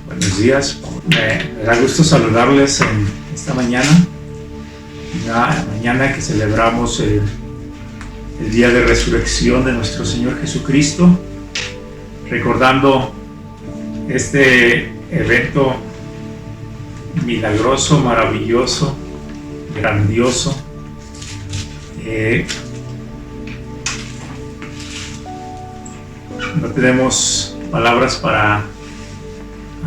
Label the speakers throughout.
Speaker 1: Buenos días. Me da gusto saludarles en esta mañana, una mañana que celebramos el día de resurrección de nuestro Señor Jesucristo, recordando este evento milagroso, maravilloso, grandioso. No tenemos palabras para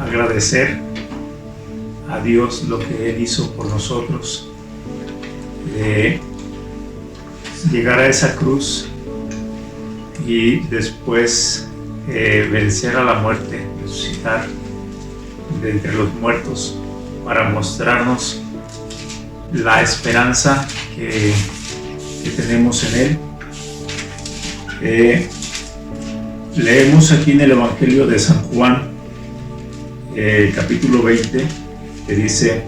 Speaker 1: agradecer a Dios lo que Él hizo por nosotros, llegar a esa cruz y después vencer a la muerte, resucitar de entre los muertos para mostrarnos la esperanza que tenemos en Él. Leemos aquí en el Evangelio de San Juan, capítulo 20, que dice: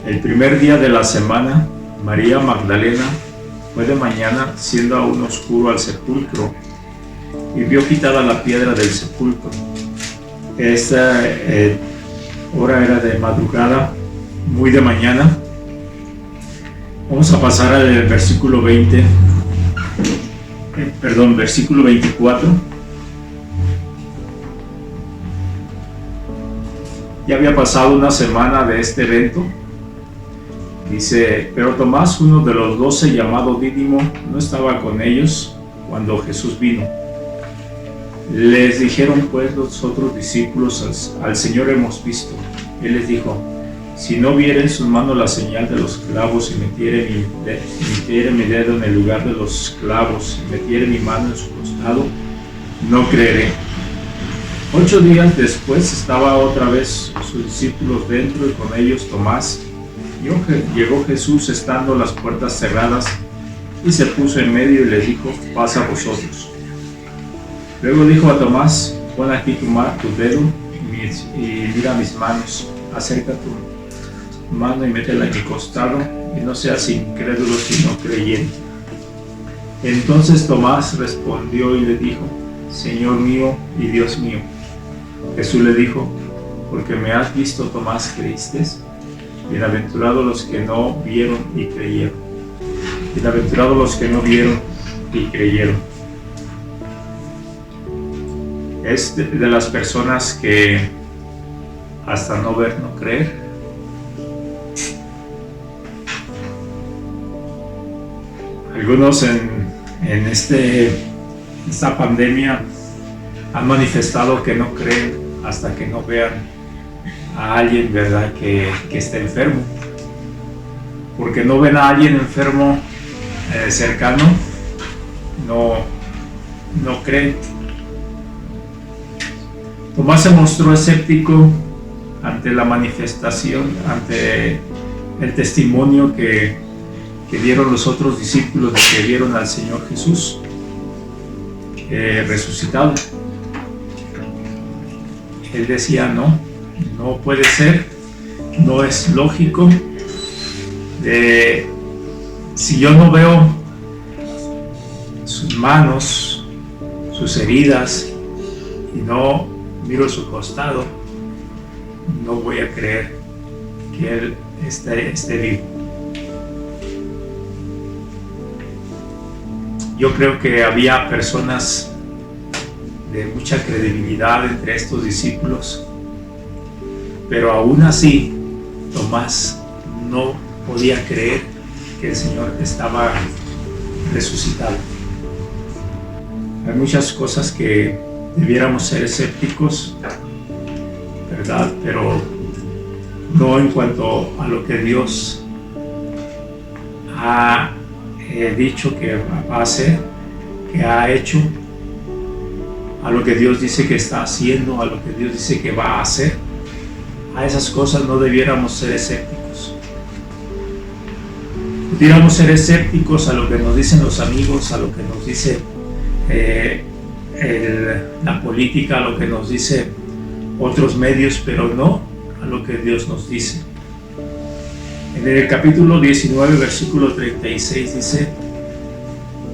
Speaker 1: el primer día de la semana, María Magdalena fue de mañana, siendo aún oscuro, al sepulcro, y vio quitada la piedra del sepulcro. Esta hora era de madrugada, muy de mañana. Vamos a pasar al versículo 24. Ya había pasado una semana de este evento. Dice: pero Tomás, uno de los 12, llamado Dídimo, no estaba con ellos cuando Jesús vino. Les dijeron pues los otros discípulos: al Señor hemos visto. Él les dijo: si no viere en sus manos la señal de los clavos, y metiere mi dedo en el lugar de los clavos, y metiere mi mano en su costado, no creeré. 8 días después estaba otra vez sus discípulos dentro, y con ellos Tomás. Llegó Jesús estando las puertas cerradas, y se puso en medio y les dijo: pasa vosotros. Luego dijo a Tomás: pon aquí tu dedo y mira mis manos, acerca tu mano y métela en mi costado, y no seas incrédulo sino creyente. Entonces Tomás respondió y le dijo: Señor mío y Dios mío. Jesús le dijo: porque me has visto, Tomás, creíste. Bienaventurados los que no vieron y creyeron. Bienaventurados los que no vieron y creyeron. Es de las personas que hasta no ver, no creer. Algunos en esta pandemia han manifestado que no creen hasta que no vean a alguien, ¿verdad?, que está enfermo. Porque no ven a alguien enfermo cercano, no creen. Tomás se mostró escéptico ante la manifestación, ante el testimonio que dieron los otros discípulos de que vieron al Señor Jesús resucitado. Él decía: no puede ser, no es lógico. Si yo no veo sus manos, sus heridas, y no miro su costado, no voy a creer que Él esté vivo. Yo creo que había personas de mucha credibilidad entre estos discípulos, pero aún así Tomás no podía creer que el Señor estaba resucitado. Hay muchas cosas que debiéramos ser escépticos, ¿verdad? Pero no en cuanto a lo que Dios ha dicho que va a hacer, que ha hecho, a lo que Dios dice que está haciendo, a lo que Dios dice que va a hacer. A esas cosas no debiéramos ser escépticos. Pudiéramos ser escépticos a lo que nos dicen los amigos, a lo que nos dice la política, a lo que nos dice otros medios, pero no a lo que Dios nos dice. En el capítulo 19, versículo 36 dice: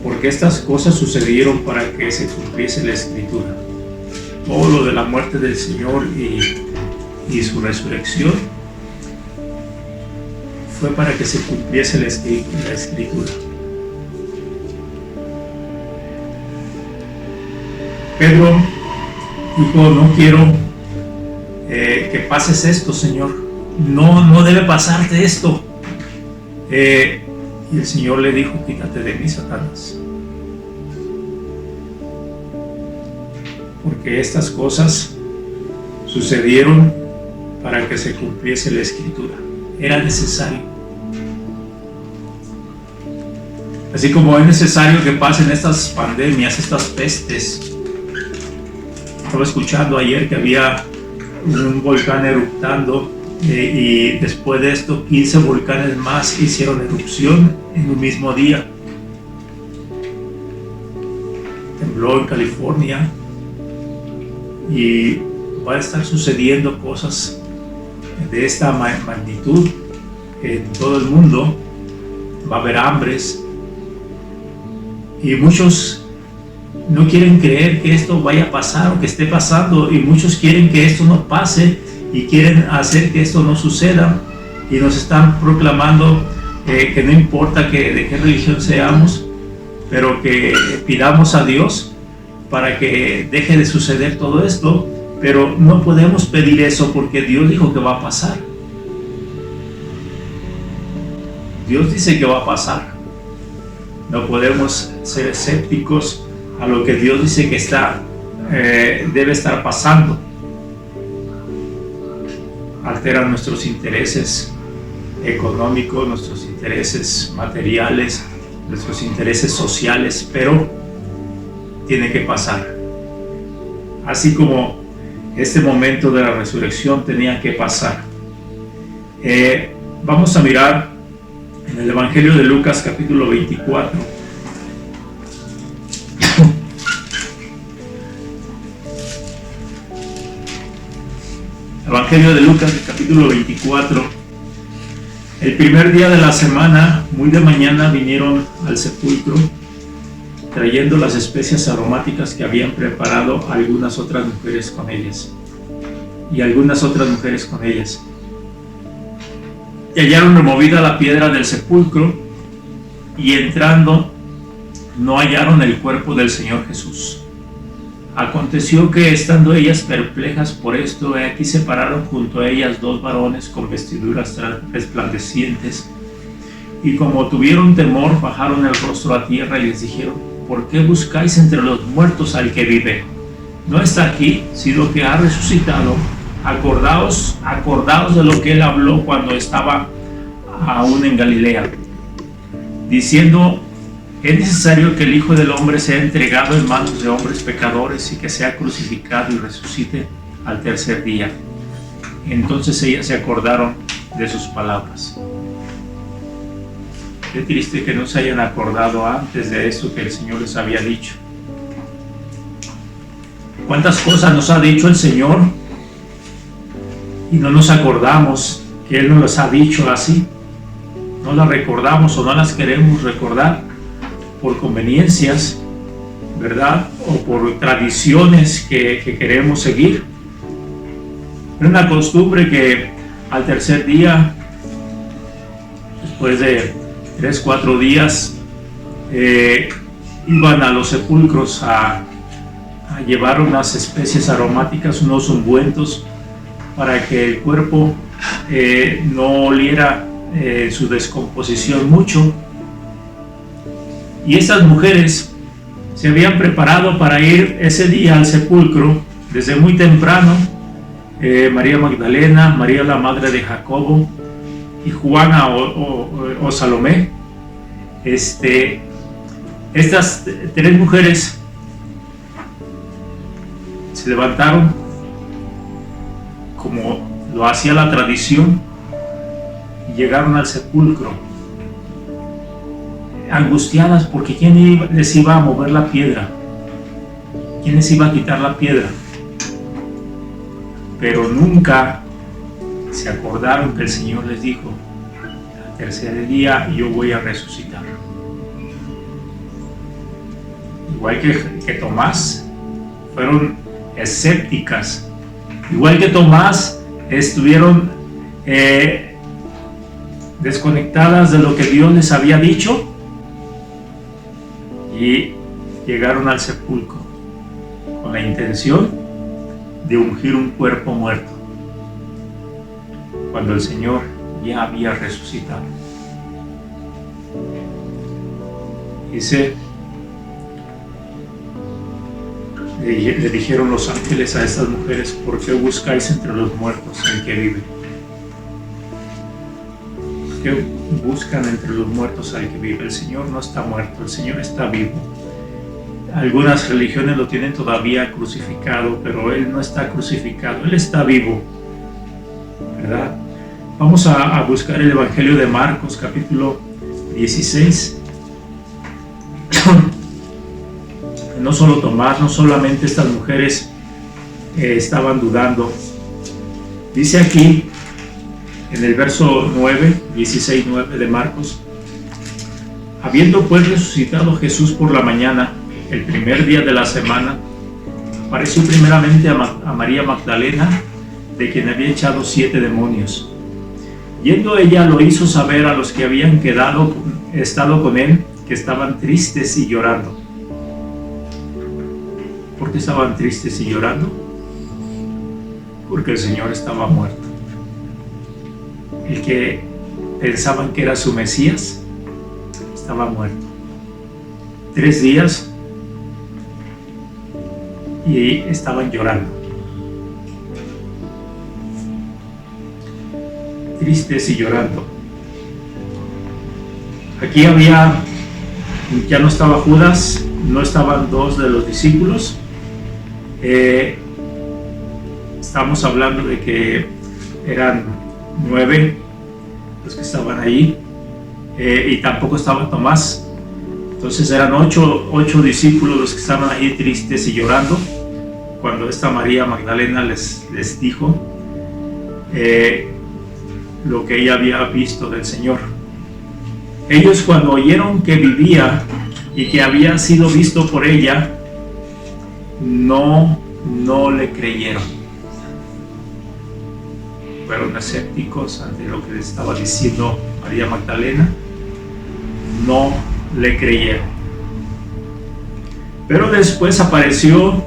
Speaker 1: porque estas cosas sucedieron para que se cumpliese la Escritura. Todo lo de la muerte del Señor y su resurrección fue para que se cumpliese la escritura. Pedro dijo: no quiero que pases esto, Señor, no debe pasarte esto. Y el Señor le dijo: quítate de mí, Satanás, porque estas cosas sucedieron para que se cumpliese la escritura. Era necesario. Así como es necesario que pasen estas pandemias, estas pestes. Estaba escuchando ayer que había un volcán eruptando y después de esto 15 volcanes más hicieron erupción en un mismo día. Tembló en California y va a estar sucediendo cosas de esta magnitud en todo el mundo. Va a haber hambres y muchos no quieren creer que esto vaya a pasar o que esté pasando, y muchos quieren que esto no pase y quieren hacer que esto no suceda, y nos están proclamando que no importa de qué religión seamos, pero que pidamos a Dios para que deje de suceder todo esto. Pero no podemos pedir eso porque Dios dijo que va a pasar. Dios dice que va a pasar. No podemos ser escépticos a lo que Dios dice que debe estar pasando. Alteran nuestros intereses económicos, nuestros intereses materiales, nuestros intereses sociales, pero tiene que pasar. Así como este momento de la resurrección tenía que pasar. Vamos a mirar en el Evangelio de Lucas capítulo 24. Evangelio de Lucas capítulo 24. El primer día de la semana, muy de mañana, vinieron al sepulcro trayendo las especias aromáticas que habían preparado algunas otras mujeres con ellas. Y hallaron removida la piedra del sepulcro, y entrando no hallaron el cuerpo del Señor Jesús. Aconteció que, estando ellas perplejas por esto, aquí se pararon junto a ellas dos varones con vestiduras resplandecientes, y como tuvieron temor, bajaron el rostro a tierra y les dijeron: ¿por qué buscáis entre los muertos al que vive? No está aquí, sino que ha resucitado. Acordaos de lo que él habló cuando estaba aún en Galilea, diciendo: es necesario que el Hijo del Hombre sea entregado en manos de hombres pecadores y que sea crucificado y resucite al tercer día. Entonces ellas se acordaron de sus palabras. Qué triste que no se hayan acordado antes de eso que el Señor les había dicho. ¿Cuántas cosas nos ha dicho el Señor y no nos acordamos que Él nos las ha dicho así? No las recordamos o no las queremos recordar por conveniencias, ¿verdad? O por tradiciones que queremos seguir. Es una costumbre que al tercer día, después de 3-4 días, iban a los sepulcros a llevar unas especies aromáticas, unos ungüentos, para que el cuerpo no oliera su descomposición mucho. Y estas mujeres se habían preparado para ir ese día al sepulcro desde muy temprano. María Magdalena, María la madre de Jacobo y Juana o Salomé. Estas tres mujeres se levantaron como lo hacía la tradición y llegaron al sepulcro, angustiadas porque ¿quién les iba a mover la piedra? ¿Quién les iba a quitar la piedra? Pero nunca se acordaron que el Señor les dijo: al tercer día yo voy a resucitar. Igual que Tomás, fueron escépticas. Igual que Tomás, estuvieron desconectadas de lo que Dios les había dicho y llegaron al sepulcro con la intención de ungir un cuerpo muerto cuando el Señor ya había resucitado. Dice, le dijeron los ángeles a estas mujeres: ¿por qué buscáis entre los muertos al que vive? ¿Por qué buscan entre los muertos al que vive? El Señor no está muerto, el Señor está vivo. Algunas religiones lo tienen todavía crucificado, pero Él no está crucificado, Él está vivo, ¿verdad? Vamos a buscar el Evangelio de Marcos, capítulo 16. No solo Tomás, no solamente estas mujeres estaban dudando. Dice aquí, en el verso 9, 16:9 de Marcos: habiendo pues resucitado Jesús por la mañana, el primer día de la semana, apareció primeramente a María Magdalena, de quien había echado 7 demonios. Yendo ella, lo hizo saber a los que habían estado con él, que estaban tristes y llorando. ¿Por qué estaban tristes y llorando? Porque el Señor estaba muerto. El que pensaban que era su Mesías estaba muerto. 3 días y estaban llorando, tristes y llorando. Aquí ya no estaba Judas, no estaban 2 de los discípulos. Estamos hablando de que eran 9 los que estaban ahí, y tampoco estaba Tomás. Entonces eran 8 discípulos los que estaban ahí tristes y llorando cuando esta María Magdalena les dijo lo que ella había visto del Señor. Ellos, cuando oyeron que vivía y que había sido visto por ella, no le creyeron. Fueron escépticos ante lo que les estaba diciendo María Magdalena, no le creyeron. Pero después apareció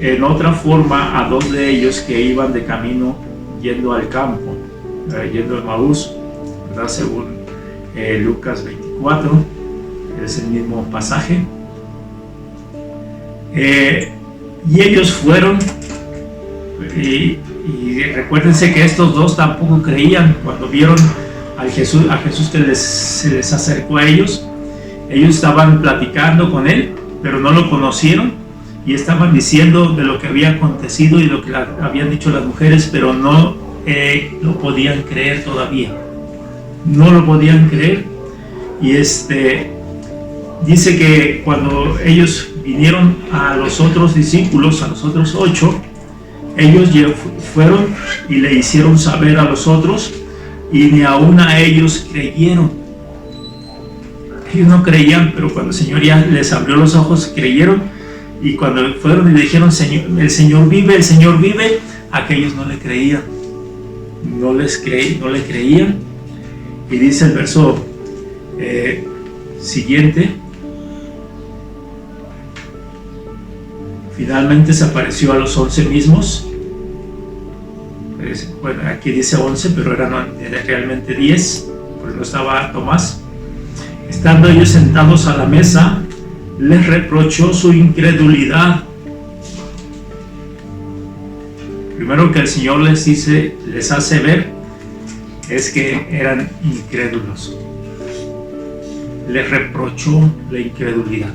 Speaker 1: en otra forma a 2 de ellos que iban de camino yendo al campo, yendo a Emaús, ¿verdad? Según Lucas 24, es el mismo pasaje. Y ellos fueron, y recuérdense que estos 2 tampoco creían cuando vieron a Jesús que se les acercó a ellos. Ellos estaban platicando con él, pero no lo conocieron, y estaban diciendo de lo que había acontecido y lo que habían dicho las mujeres, pero no lo podían creer todavía. No lo podían creer. Y dice que cuando ellos vinieron a los otros discípulos, a los otros 8, ellos fueron y le hicieron saber a los otros, y ni aún a ellos creyeron. Ellos no creían, pero cuando el Señor ya les abrió los ojos, creyeron. Y cuando fueron y le dijeron: el Señor vive, aquellos no le creían. No le creían. Y dice el verso siguiente: finalmente se apareció a los 11 mismos. Bueno, aquí dice 11, pero eran realmente 10, porque no estaba Tomás. Estando ellos sentados a la mesa, les reprochó su incredulidad. Primero que el Señor les hace ver es que eran incrédulos. Les reprochó la incredulidad.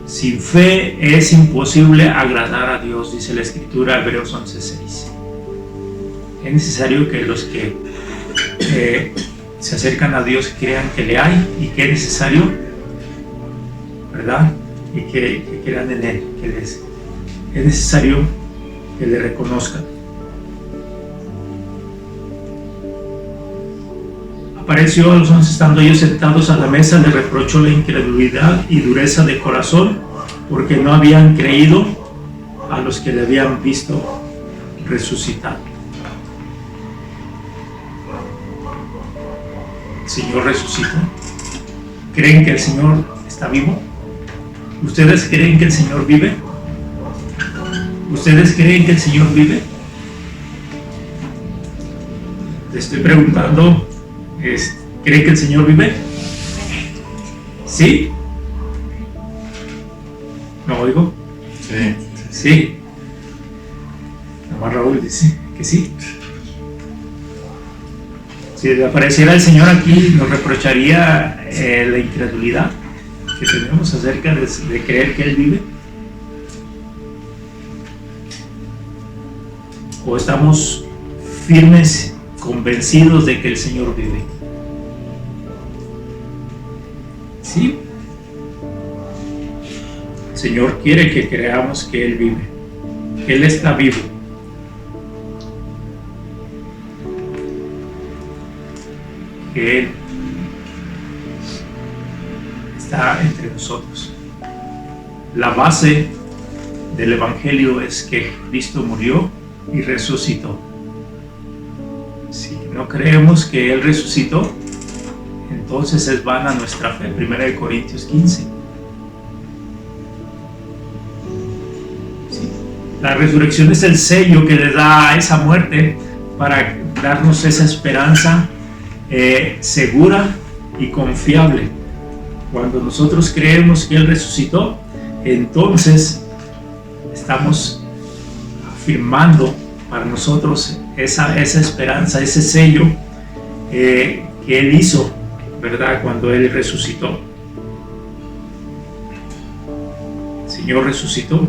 Speaker 1: Sin fe es imposible agradar a Dios, dice la Escritura, Hebreos 11:6. Es necesario que los que se acercan a Dios crean que le hay, y que es necesario, ¿verdad? Y que crean en Él, es necesario que le reconozcan. Apareció a los 11, estando ellos sentados a la mesa, le reprochó la incredulidad y dureza de corazón, porque no habían creído a los que le habían visto resucitado. ¿El Señor resucitó? ¿Creen que el Señor está vivo? ¿Ustedes creen que el Señor vive? ¿Ustedes creen que el Señor vive? Le estoy preguntando, ¿creen que el Señor vive? ¿Sí? ¿No oigo?
Speaker 2: Sí.
Speaker 1: Sí. Nomás Raúl dice que sí. Si apareciera el Señor aquí, nos reprocharía la incredulidad que tenemos acerca de creer que Él vive. ¿O estamos firmes, convencidos de que el Señor vive? Sí. El Señor quiere que creamos que Él vive, que Él está vivo. Que Él está entre nosotros. La base del Evangelio es que Cristo murió y resucitó. Si no creemos que Él resucitó, entonces es vana nuestra fe. 1 Corintios 15. Sí. La resurrección es el sello que le da a esa muerte para darnos esa esperanza segura y confiable. Cuando nosotros creemos que Él resucitó, entonces estamos afirmando para nosotros esa esperanza, ese sello que Él hizo, ¿verdad? Cuando Él resucitó. El Señor resucitó,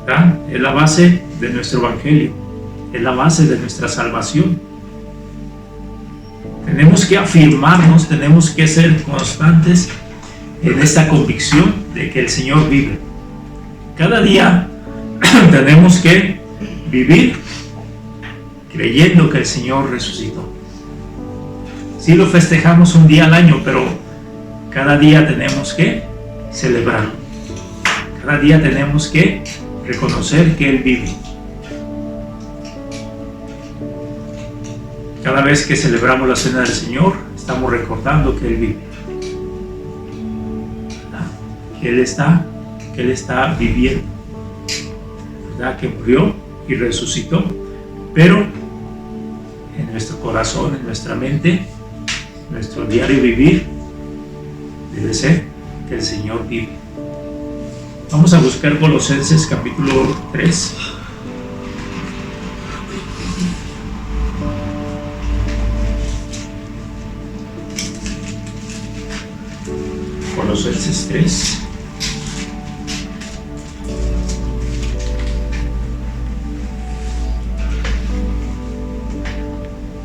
Speaker 1: ¿verdad? Es la base de nuestro Evangelio, es la base de nuestra salvación. Tenemos que afirmarnos, tenemos que ser constantes en esta convicción de que el Señor vive. Cada día tenemos que vivir creyendo que el Señor resucitó. Sí lo festejamos un día al año, pero cada día tenemos que celebrarlo. Cada día tenemos que reconocer que Él vive. Cada vez que celebramos la cena del Señor, estamos recordando que Él vive. ¿Verdad? Que Él está viviendo. ¿Verdad? Que murió y resucitó. Pero en nuestro corazón, en nuestra mente, nuestro diario vivir, debe ser que el Señor vive. Vamos a buscar Colosenses capítulo 3. Colosenses 3.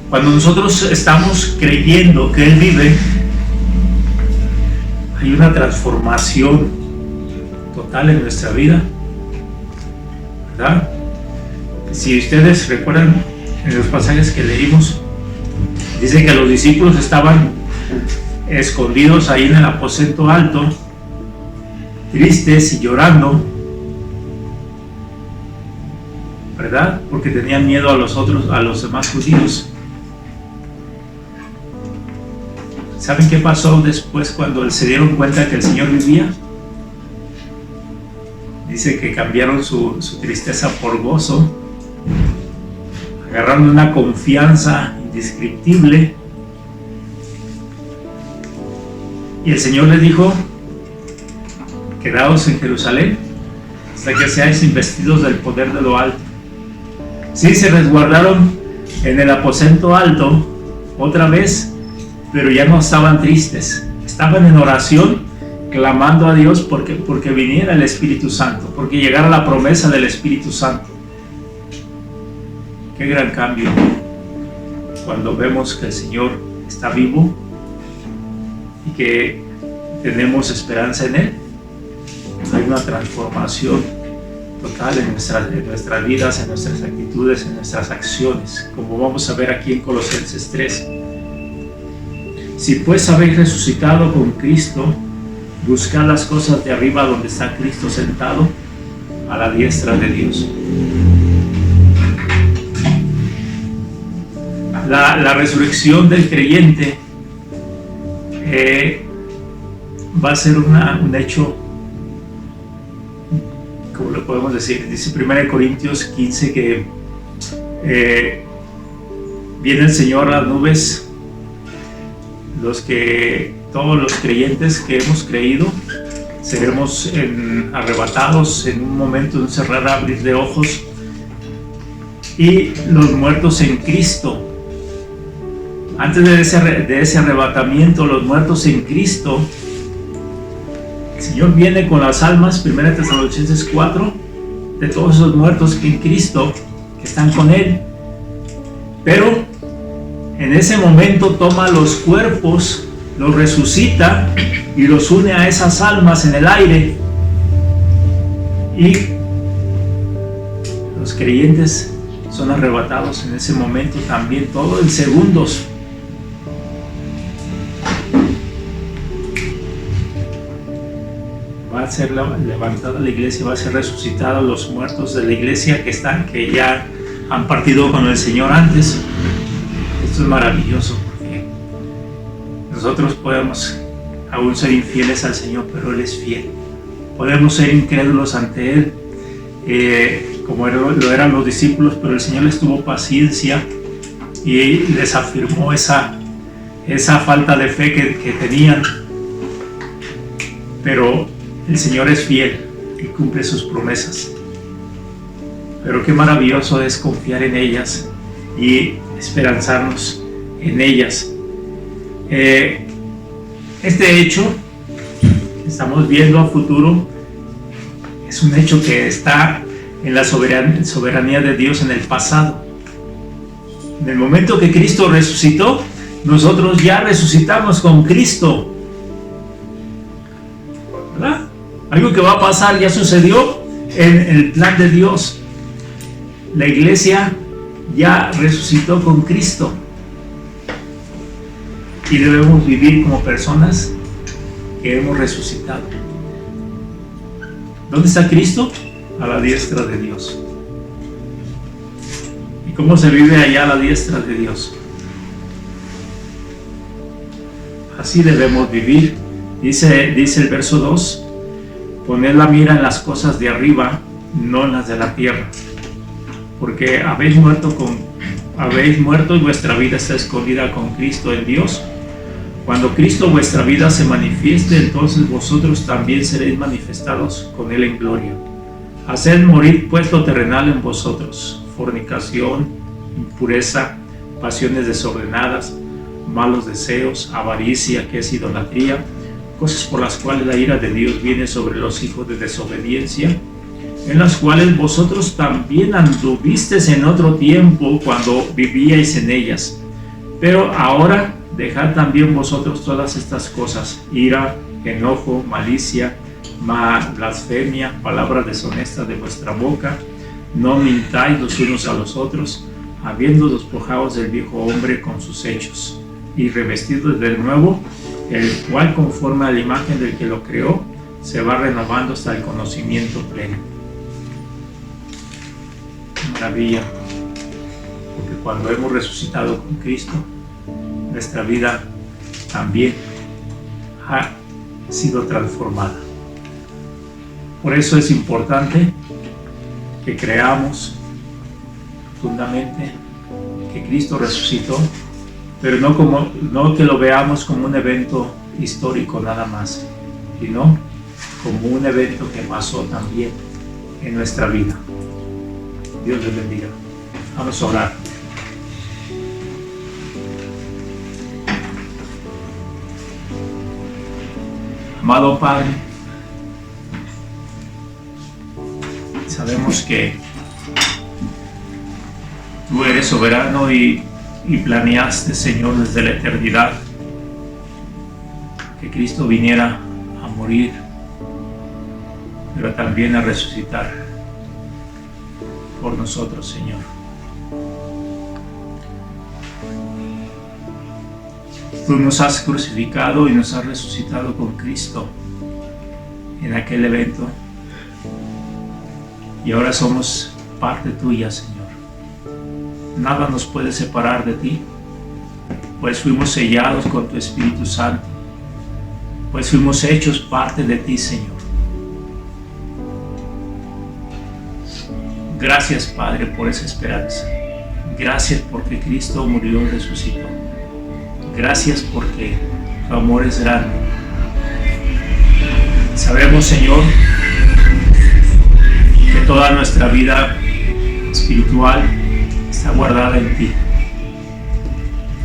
Speaker 1: Cuando nosotros estamos creyendo que Él vive, hay una transformación total en nuestra vida, ¿verdad? Si ustedes recuerdan en los pasajes que leímos, dice que los discípulos estaban escondidos ahí en el aposento alto, tristes y llorando, ¿verdad? Porque tenían miedo a los demás judíos. ¿Saben qué pasó después cuando se dieron cuenta que el Señor vivía? Dice que cambiaron su tristeza por gozo, agarraron una confianza indescriptible. Y el Señor les dijo: quedaos en Jerusalén hasta que seáis investidos del poder de lo alto. Sí, se resguardaron en el aposento alto otra vez, pero ya no estaban tristes, estaban en oración, clamando a Dios porque viniera el Espíritu Santo, porque llegara la promesa del Espíritu Santo. Qué gran cambio cuando vemos que el Señor está vivo y que tenemos esperanza en Él. Hay una transformación total en nuestras vidas, en nuestras actitudes, en nuestras acciones, como vamos a ver aquí en Colosenses 3. Si pues habéis resucitado con Cristo, buscad las cosas de arriba donde está Cristo sentado a la diestra de Dios. La resurrección del creyente va a ser un hecho, ¿cómo lo podemos decir? Dice 1 Corintios 15 que viene el Señor a las nubes, todos los creyentes que hemos creído seremos arrebatados en un momento, en un cerrar abrir de ojos, y los muertos en Cristo. Antes de ese arrebatamiento, los muertos en Cristo, el Señor viene con las almas, 1 Tesalonicenses 4, de todos esos muertos que en Cristo, que están con Él. Pero en ese momento toma los cuerpos, los resucita y los une a esas almas en el aire. Y los creyentes son arrebatados en ese momento también, todo en segundos. Va a ser levantada la iglesia, va a ser resucitada los muertos de la iglesia que ya han partido con el Señor antes. Esto es maravilloso porque nosotros podemos aún ser infieles al Señor, pero Él es fiel. Podemos ser incrédulos ante Él, como lo eran los discípulos, pero el Señor les tuvo paciencia y les afirmó esa falta de fe que tenían. Pero el Señor es fiel y cumple sus promesas. Pero qué maravilloso es confiar en ellas y esperanzarnos en ellas. Este hecho que estamos viendo a futuro es un hecho que está en la soberanía de Dios en el pasado. En el momento que Cristo resucitó, nosotros ya resucitamos con Cristo, ¿verdad? Algo que va a pasar ya sucedió en el plan de Dios. La iglesia ya resucitó con Cristo y debemos vivir como personas que hemos resucitado. ¿Dónde está Cristo? A la diestra de Dios. ¿Y cómo se vive allá a la diestra de Dios? Así debemos vivir. Dice el verso 2: poned la mira en las cosas de arriba, no en las de la tierra, porque habéis muerto y vuestra vida está escondida con Cristo en Dios. Cuando Cristo vuestra vida se manifieste, entonces vosotros también seréis manifestados con Él en gloria. Haced morir pues lo terrenal en vosotros: fornicación, impureza, pasiones desordenadas, malos deseos, avaricia, que es idolatría, cosas por las cuales la ira de Dios viene sobre los hijos de desobediencia, en las cuales vosotros también anduvisteis en otro tiempo cuando vivíais en ellas. Pero ahora dejad también vosotros todas estas cosas: ira, enojo, malicia, blasfemia, palabras deshonestas de vuestra boca. No mintáis los unos a los otros, habiendo despojados del viejo hombre con sus hechos, y revestidos del nuevo, el cual conforme a la imagen del que lo creó, se va renovando hasta el conocimiento pleno. Maravilla, porque cuando hemos resucitado con Cristo, nuestra vida también ha sido transformada. Por eso es importante que creamos profundamente que Cristo resucitó, pero no que lo veamos como un evento histórico nada más, sino como un evento que pasó también en nuestra vida. Dios les bendiga. Vamos a orar. Amado Padre, sabemos que Tú eres soberano y planeaste, Señor, desde la eternidad que Cristo viniera a morir, pero también a resucitar por nosotros, Señor. Tú nos has crucificado y nos has resucitado con Cristo en aquel evento, y ahora somos parte tuya, Señor. Nada nos puede separar de ti, pues fuimos sellados con tu Espíritu Santo, pues fuimos hechos parte de ti, Señor. Gracias, Padre, por esa esperanza. Gracias porque Cristo murió y resucitó. Gracias porque tu amor es grande. Sabemos, Señor, que toda nuestra vida espiritual está guardada en ti.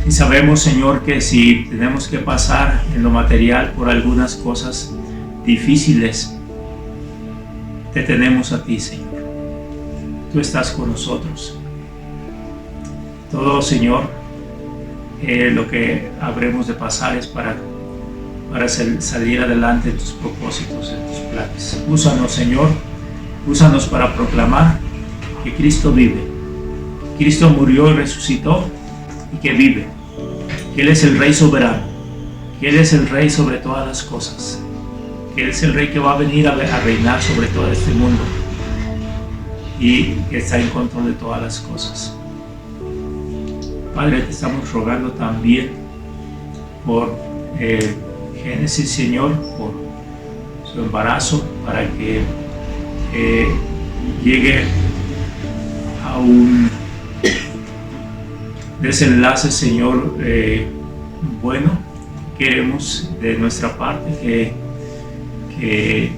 Speaker 1: Y sabemos, Señor, que si tenemos que pasar en lo material por algunas cosas difíciles, te tenemos a ti, Señor. Tú estás con nosotros. Todo, Señor, lo que habremos de pasar es para salir adelante en tus propósitos, en tus planes. Úsanos, Señor, úsanos para proclamar que Cristo vive. Cristo murió y resucitó y que vive. Que Él es el Rey soberano, que Él es el Rey sobre todas las cosas, que Él es el Rey que va a venir a reinar sobre todo este mundo y que está en control de todas las cosas. Padre, te estamos rogando también por Génesis, Señor, por su embarazo, para que llegue a un desenlace, Señor, bueno. Queremos de nuestra parte que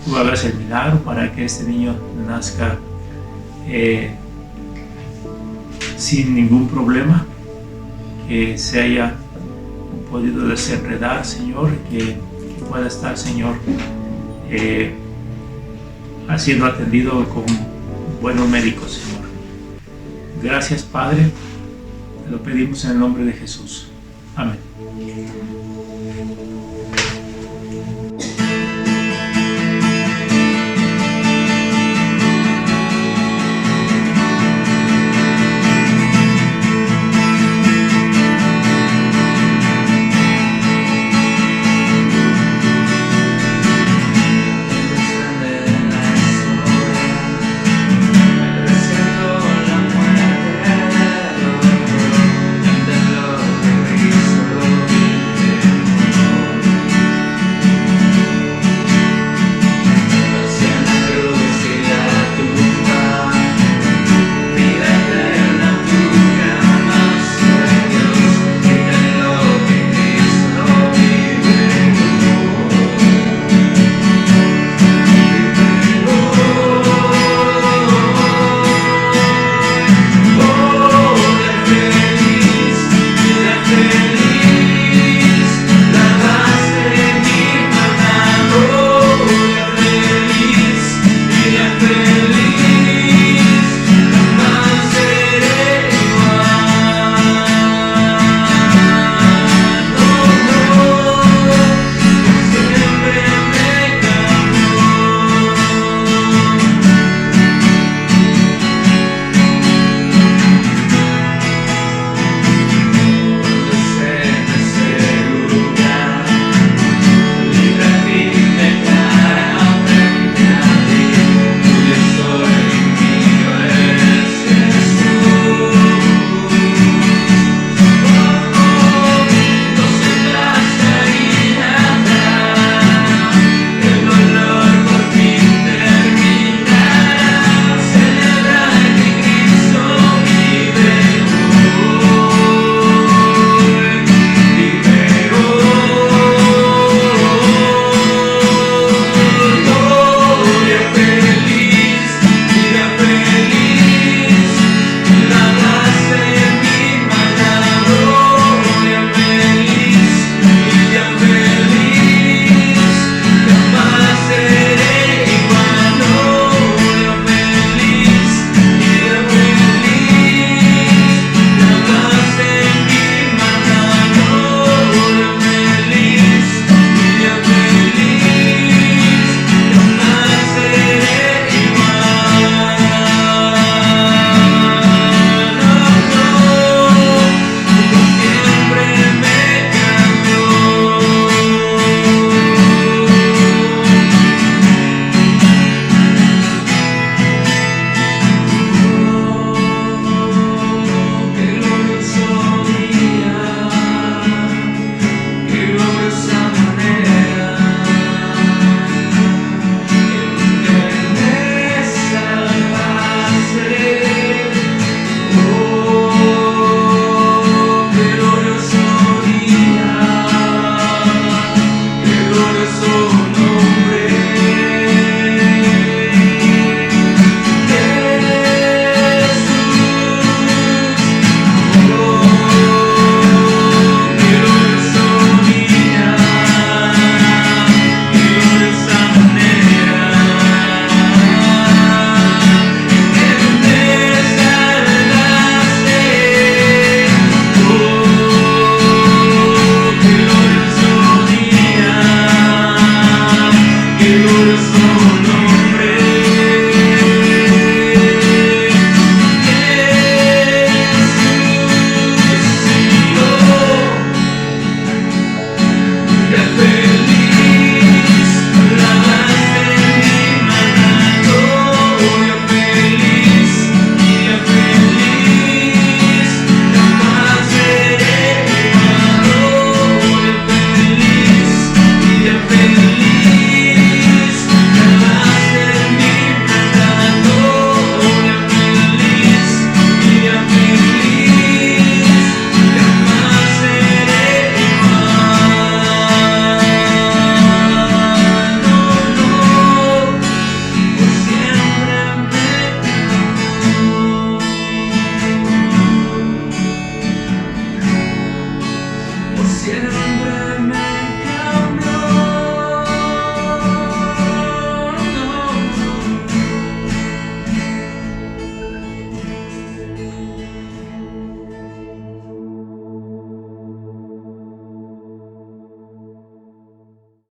Speaker 1: tú hagas el milagro para que este niño nazca sin ningún problema, que se haya podido desenredar, Señor, que pueda estar, Señor, siendo atendido con buenos médicos, Señor. Gracias, Padre, te lo pedimos en el nombre de Jesús. Amén.